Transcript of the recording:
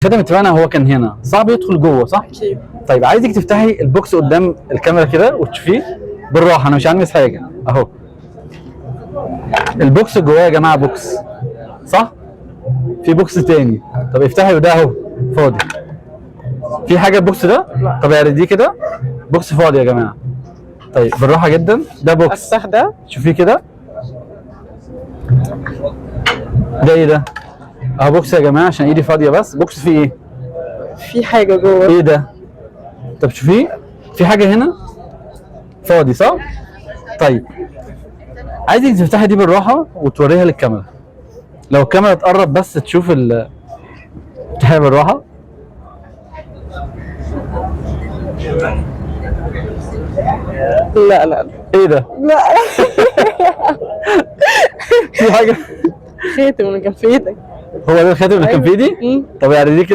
الخاتم اتفقنا هو كان هنا، صعب يدخل جوه صح؟ اكيد. طيب عايزك تفتحي البوكس قدام الكاميرا كده وتشوفيه بالراحه، انا مش هلمس حاجه اهو. البوكس جواه يا جماعه بوكس صح؟ في بوكس تاني. طب افتحي وده اهو فاضي. في حاجه البوكس ده؟ طب اعرضيه كده. بوكس فاضي يا جماعه. طيب بالراحه جدا، ده بوكس افتح ده. شوفيه كده. ده ايه ده؟ اهو بوكس يا جماعه عشان ايدي فاضيه، بس بوكس فيه ايه؟ في حاجه جوه. ايه ده؟ طب شوفيه، في حاجه هنا فاضي صح؟ طيب عايزك تفتحي دي بالراحه وتوريها للكاميرا. لو الكاميرا تقرب بس تشوف افتحيها بالراحه. لا لا لا. ايه ده؟ لا. في حاجه. خاتم اللي كان في ايدك. هو ده الخاتم اللي كان في ايدي؟ مم. طب يعني دي كده